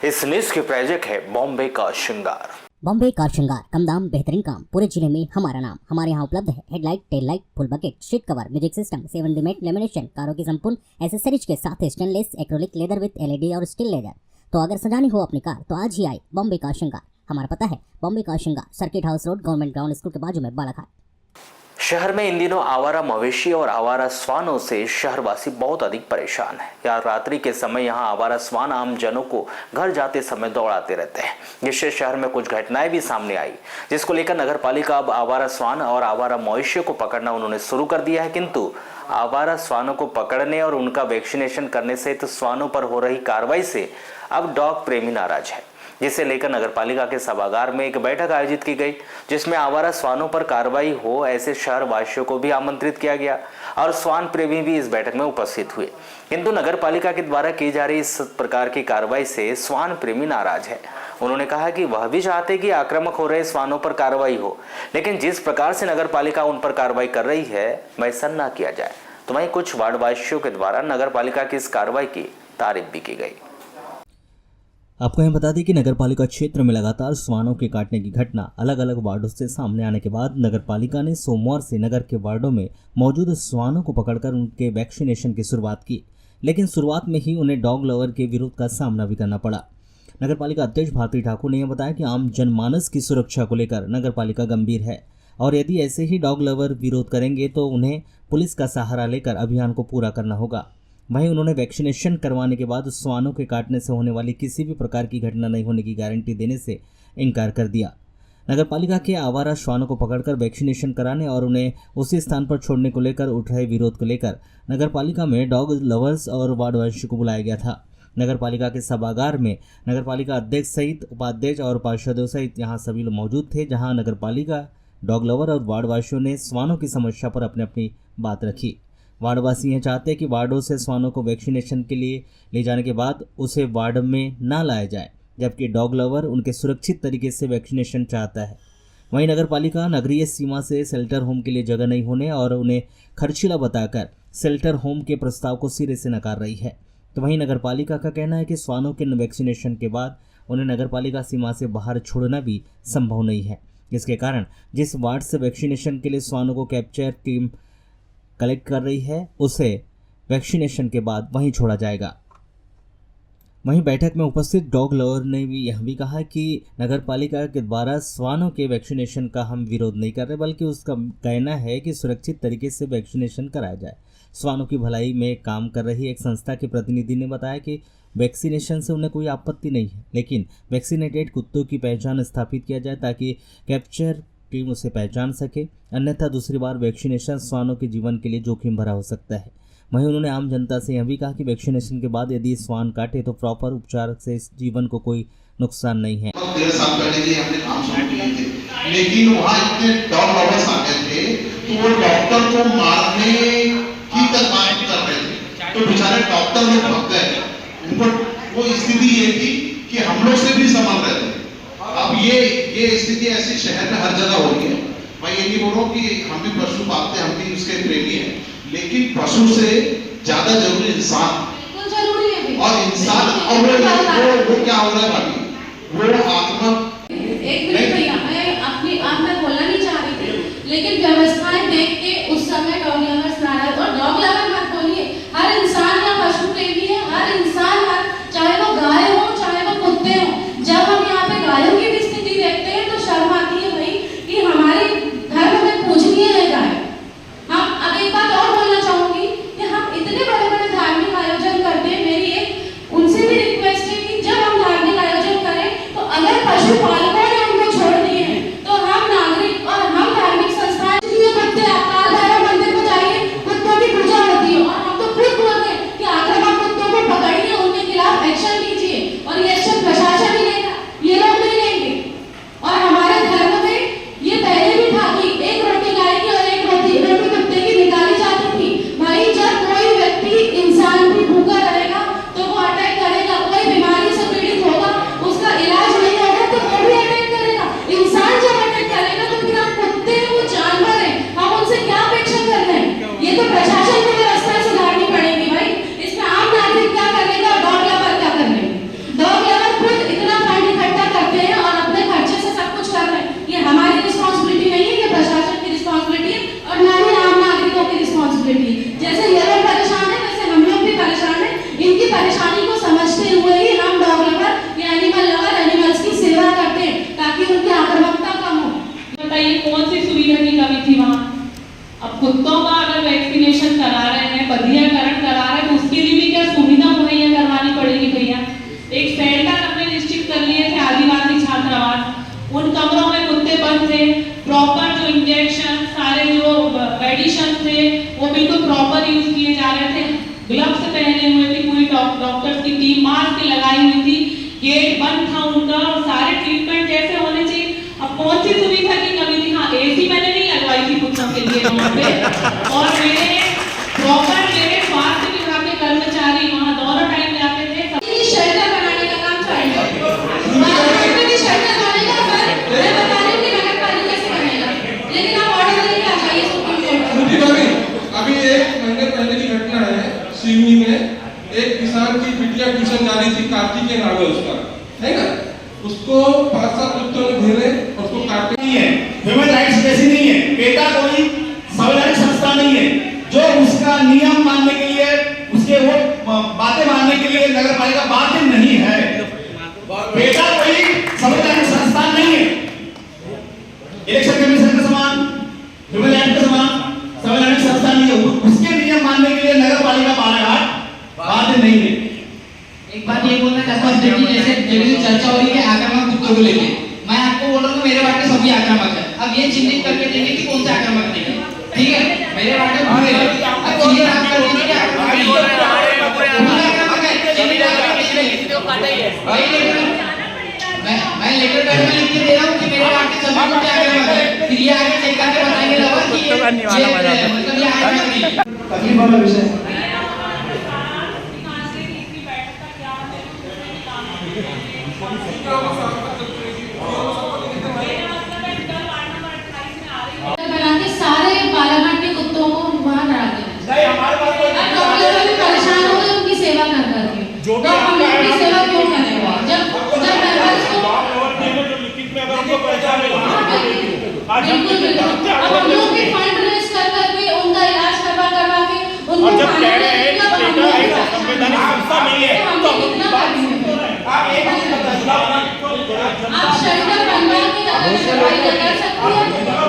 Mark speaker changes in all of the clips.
Speaker 1: इस न्यूज की प्रायोजक है बॉम्बे का श्रृंगार।
Speaker 2: बॉम्बे कार श्रृंगार, कम दाम बेहतरीन काम, पूरे जिले में हमारा नाम। हमारे यहाँ उपलब्ध है headlight, tail light, full bucket, sheet cover, music system, 7 demat lamination, कारों की संपूर्ण एसेसरीज के साथ stainless, acrylic lather with LED और स्टील लेदर। तो अगर सजानी हो अपनी कार तो आज ही आए बॉम्बे कार श्रृंगार। हमारा पता है बॉम्बे कार श्रृंगार, circuit house road, government ground school के बाजू में, बालाघाट।
Speaker 1: शहर में इन दिनों आवारा मवेशी और आवारा श्वानों से शहरवासी बहुत अधिक परेशान है। यार रात्रि के समय यहाँ आवारा श्वान आम जनों को घर जाते समय दौड़ाते रहते हैं, जिससे शहर में कुछ घटनाएं भी सामने आई, जिसको लेकर नगर पालिका अब आवारा श्वान और आवारा मवेशियों को पकड़ना उन्होंने शुरू कर दिया है। किंतु आवारा श्वानों को पकड़ने और उनका वैक्सीनेशन करने से तो श्वानों पर हो रही कार्रवाई से अब डॉग प्रेमी नाराज है, जिसे लेकर नगरपालिका के सभागार में एक बैठक आयोजित की गई, जिसमें आवारा श्वानों पर कार्रवाई हो ऐसे शहर वासियों को भी आमंत्रित किया गया और श्वान प्रेमी भी इस बैठक में उपस्थित हुए। किंतु नगरपालिका के द्वारा की जा रही इस प्रकार की कार्रवाई से श्वान प्रेमी नाराज है। उन्होंने कहा कि वह भी चाहते कि आक्रामक हो रहे श्वानों पर कार्रवाई हो, लेकिन जिस प्रकार से नगरपालिका उन पर कार्रवाई कर रही है वैसा न किया जाए। तो वहीं कुछ वार्डवासियों के द्वारा नगरपालिका की इस कार्रवाई की तारीफ भी की गई।
Speaker 3: आपको यह बता दें कि नगरपालिका क्षेत्र में लगातार श्वानों के काटने की घटना अलग अलग वार्डों से सामने आने के बाद नगरपालिका ने सोमवार से नगर के वार्डों में मौजूद श्वानों को पकड़कर उनके वैक्सीनेशन की शुरुआत की, लेकिन शुरुआत में ही उन्हें डॉग लवर के विरोध का सामना भी करना पड़ा। नगरपालिका अध्यक्ष भारती ठाकुर ने यह बताया कि आम जनमानस की सुरक्षा को लेकर नगरपालिका गंभीर है और यदि ऐसे ही डॉग लवर विरोध करेंगे तो उन्हें पुलिस का सहारा लेकर अभियान को पूरा करना होगा। वहीं उन्होंने वैक्सीनेशन करवाने के बाद श्वानों के काटने से होने वाली किसी भी प्रकार की घटना नहीं होने की गारंटी देने से इनकार कर दिया। नगरपालिका के आवारा श्वानों को पकड़कर वैक्सीनेशन कराने और उन्हें उसी स्थान पर छोड़ने को लेकर उठ रहे विरोध को लेकर नगरपालिका में डॉग लवर्स और वार्डवासियों को बुलाया गया था। नगरपालिका के सभागार में नगरपालिका अध्यक्ष सहित उपाध्यक्ष और पार्षदों सहित यहाँ सभी लोग मौजूद थे, जहाँ नगरपालिका, डॉग लवर और वार्डवासियों ने श्वानों की समस्या पर अपनी अपनी बात रखी। वार्डवासी यह चाहते हैं कि वार्डों से श्वानों को वैक्सीनेशन के लिए ले जाने के बाद उसे वार्ड में ना लाया जाए, जबकि डॉग लवर उनके सुरक्षित तरीके से वैक्सीनेशन चाहता है। वहीं नगरपालिका नगरीय सीमा से शेल्टर होम के लिए जगह नहीं होने और उन्हें खर्चीला बताकर शेल्टर होम के प्रस्ताव को सिरे से नकार रही है। तो वहीं नगरपालिका का कहना है कि श्वानों के वैक्सीनेशन के बाद उन्हें नगरपालिका सीमा से बाहर छोड़ना भी संभव नहीं है, जिसके कारण जिस वार्ड से वैक्सीनेशन के लिए श्वानों को कैप्चर टीम कलेक्ट कर रही है उसे वैक्सीनेशन के बाद वहीं छोड़ा जाएगा। वहीं बैठक में उपस्थित डॉग लवर ने भी यह भी कहा कि नगरपालिका के द्वारा श्वानों के वैक्सीनेशन का हम विरोध नहीं कर रहे, बल्कि उसका कहना है कि सुरक्षित तरीके से वैक्सीनेशन कराया जाए। श्वानों की भलाई में काम कर रही एक संस्था के प्रतिनिधि ने बताया कि वैक्सीनेशन से उन्हें कोई आपत्ति नहीं है, लेकिन वैक्सीनेटेड कुत्तों की पहचान स्थापित किया जाए ताकि कैप्चर टीम उसे पहचान सके, अन्यथा दूसरी बार वैक्सीनेशन श्वानों के जीवन के लिए जोखिम भरा हो सकता है। वहीं उन्होंने आम जनता से यह भी कहा कि वैक्सीनेशन के बाद यदि श्वान काटे तो प्रॉपर उपचार से इस जीवन को कोई नुकसान नहीं है।
Speaker 4: 1.5 साल पहले ये हमने काम शुरू किए थे, लेकिन वहाँ इतने डॉग लवर्स आ गए थे कि वो डॉक्टर को मारने की तक बात कर रहे थे, तो बेचारे डॉक्टर लोग भाग गए। उनको वो स्थिति ये थी कि हम लोग से भी संभल रहे थे। अब ये स्थिति ऐसी शहर में हर जगह हो रही है। मैं ये नहीं बोल रहा हूँ कि हम भी पशु पालते हैं, हम भी उसके प्रेमी हैं, लेकिन पशु से ज्यादा जरूरी इंसान, और इंसान और वो क्या हो रहा है भाभी, वो आत्मा।
Speaker 5: एक मिनट भैया, मैं अपनी आप में बोलना नहीं चाह रही थी, लेकिन व्यवस्थाएं देख के उस समय डॉग लवर्स नाराज, और डॉग लवर मत बोलिए, हर इंसान या पशु प्रेमी है, हर इंसान, चाहे वो गाय हो चाहे वो कुत्ते हो। जब हम यहाँ पे गायों की भी स्थिति देखते हैं तो शर्म आती है भाई कि हमारे धर्म में पूजनीय है गाय। हम अब एक बात और बोलना चाहूंगी कि हम इतने बड़े बड़े धार्मिक आयोजन करते हैं, मेरी एक उनसे भी रिक्वेस्ट है कि जब हम धार्मिक आयोजन करें तो अगर पशुपालकों ने उनको छोड़ दिए हैं तो हम नागरिक और हम धार्मिक संस्थाएं करते हैं। काल भैरव मंदिर को जाइए, कुत्तों कर लिए थे आदिवासी छात्रावास, उन कमरों में कुत्ते बंद थे। प्रॉपर जो इंजेक्शन, सारे जो मेडिसिन थे वो बिल्कुल प्रॉपर यूज किए जा रहे थे। ग्लव्स पहने हुए थे पूरी डॉक्टर्स की टीम, मास्क लगाई हुई थी, गेट बंद था उनका, सारे ट्रीटमेंट जैसे होने चाहिए। अब कौन सी सुविधा की कमी थी? हाँ, एसी मैंने नहीं लगवाई थी कुत्तों के लिए वहाँ पे, और मेरे स्वास्थ्य विभाग के कर्मचारी वहाँ दोनों टाइम जाते थे। शेल्टर बनाने का काम चाहिए, शेल्टर बनेगा, मैं बता रही हूँ कि नगर पालिका से बनेगा, लेकिन आप ऑर्डर लेके आ जाइए सुप्रीम कोर्ट।
Speaker 6: अभी 1 महीने पहले की घटना है, सिवनी में एक किसान की बिटिया ट्यूशन जा रही थी, कार्तिकेय नाम है उसका, है ना, उसको 5-7 कुत्तों ने घेरे और उसको काटे।
Speaker 7: नहीं है, ह्यूमन राइट्स जैसी नहीं है, पेटा कोई संवैधानिक संस्था नहीं है जो उसका नियम मानने के लिए, उसके वो बातें मानने के लिए नगर पालिका बाध्य नहीं है। पेटा कोई संवैधानिक संस्था नहीं है, इलेक्शन कमीशन के समान, ह्यूमन राइट के समान संवैधानिक संस्था नहीं है। उसके नियम मानने के लिए नगर पालिका बालाघाट बाध्य नहीं है।
Speaker 8: एक बात ये बोलना चाहता हूँ, जैसे चर्चा हो रही है आक्रामक कुत्तों को लेके, मैं आपको बोल रहा हूँ मेरे वार्ड के सभी आक्रामक है। अब ये चिन्हित करके देंगे कि कौन से आक्रामक नहीं है, ठीक है? मेरे वार्ड में पूरे हैं, अब चिन्हित आप कर दीजिए कि आक्रामक है, चिन्हित मैं लेटर पैड में लिख के दे रहा हूँ कि मेरे वार्ड के सभी कुत्ते आक्रामक है, फिर ये आगे चेक करके बताएंगे लवर कि ये मतलब ये आक्रामक नहीं है।
Speaker 7: तकलीफ वाला विषय
Speaker 5: बना के सारे बालाघाट के कुत्तों को वहाँ डरा देना।
Speaker 7: हमारे पास
Speaker 5: डॉक्टर भी परेशान हो गए उनकी सेवा कर करके, तो हम लोग की सेवा क्यों करेंगे? जब मेंबर्स को बिल्कुल बिल्कुल, अब हम लोग भी फंड रेज कर करके उनका इलाज करवा के उनको आप शेल्टर बनवा के अगर सफाई कर सकते हैं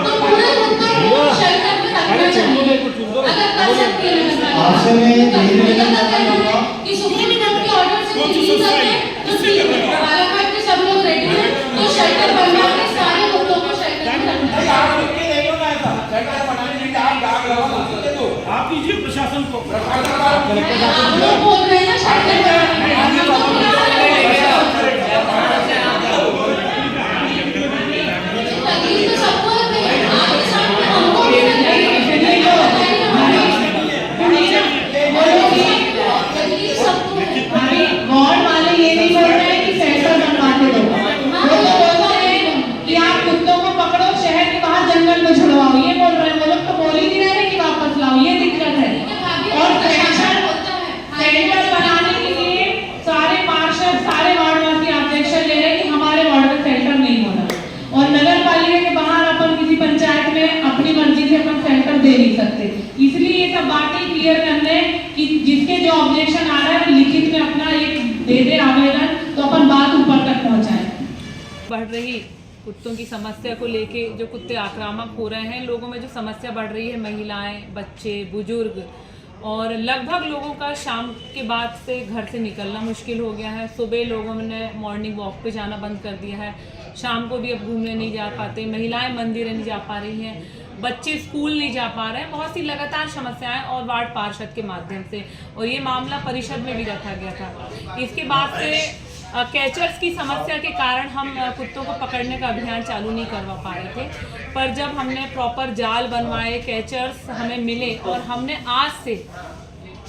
Speaker 5: तो पूरे कुत्तों को शेल्टर में रखना चाहिए। अगर कर सकती है कि सुप्रीम कोर्ट के ऑर्डर से रिलीज करके तो ठीक है, बालाघाट के सब लोग रेडी हैं, तो शेल्टर बनवा के सारे कुत्तों को शेल्टर में रखना चाहिए।
Speaker 7: आप दीजिए प्रशासन को,
Speaker 5: आप लोग बोल रहे हैं ना शेल्टर दे नहीं सकते, इसलिए ये सब बातें क्लियर करने कि जिसके जो ऑब्जेक्शन आ रहा है वो लिखित में अपना एक दे दे आवेदन, तो अपन बात ऊपर तक पहुंचाएं।
Speaker 9: बढ़ रही कुत्तों की समस्या को लेके जो कुत्ते आक्रामक हो रहे हैं, लोगों में जो समस्या बढ़ रही है, महिलाएं, बच्चे, बुजुर्ग, और लगभग लोगों का शाम के बाद से घर से निकलना मुश्किल हो गया है। सुबह लोगों ने मॉर्निंग वॉक पे जाना बंद कर दिया है, शाम को भी अब घूमने नहीं जा पाते, महिलाएं मंदिर नहीं जा पा रही हैं, बच्चे स्कूल नहीं जा पा रहे हैं। बहुत सी लगातार समस्याएं और वार्ड पार्षद के माध्यम से, और ये मामला परिषद में भी रखा गया था। इसके बाद से कैचर्स की समस्या के कारण हम कुत्तों को पकड़ने का अभियान चालू नहीं करवा पा रहे थे, पर जब हमने प्रॉपर जाल बनवाए, कैचर्स हमें मिले, और हमने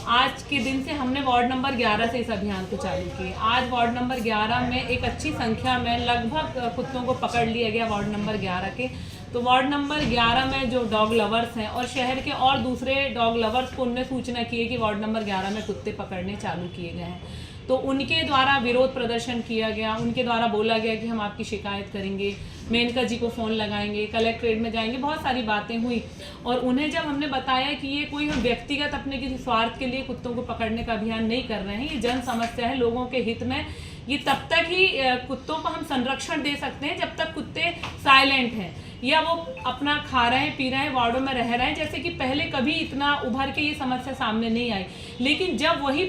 Speaker 9: आज के दिन से हमने वार्ड नंबर 11 से इस अभियान को चालू किया। आज वार्ड नंबर 11 में एक अच्छी संख्या में लगभग कुत्तों को पकड़ लिया गया वार्ड नंबर 11 के। तो वार्ड नंबर 11 में जो डॉग लवर्स हैं और शहर के और दूसरे डॉग लवर्स को उनने सूचना की है कि वार्ड नंबर 11 में कुत्ते पकड़ने चालू किए गए हैं, तो उनके द्वारा विरोध प्रदर्शन किया गया। उनके द्वारा बोला गया कि हम आपकी शिकायत करेंगे, मेनका जी को फ़ोन लगाएंगे, कलेक्ट्रेट में जाएंगे, बहुत सारी बातें हुई। और उन्हें जब हमने बताया कि ये कोई हम व्यक्तिगत अपने किसी स्वार्थ के लिए कुत्तों को पकड़ने का अभियान नहीं कर रहे हैं, ये जन समस्या है, लोगों के हित में, ये तब तक ही कुत्तों को हम संरक्षण दे सकते हैं जब तक कुत्ते साइलेंट हैं या वो अपना खा रहे हैं, पी रहे हैं, वार्डों में रह रहे हैं। जैसे कि पहले कभी इतना उभर के ये समस्या सामने नहीं आई, लेकिन जब वही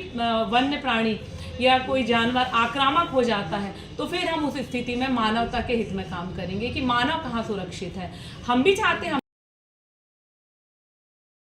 Speaker 9: वन्य प्राणी या कोई जानवर आक्रामक हो जाता है तो फिर हम उस स्थिति में मानवता के हित में काम करेंगे कि मानव कहाँ सुरक्षित है। हम भी चाहते हैं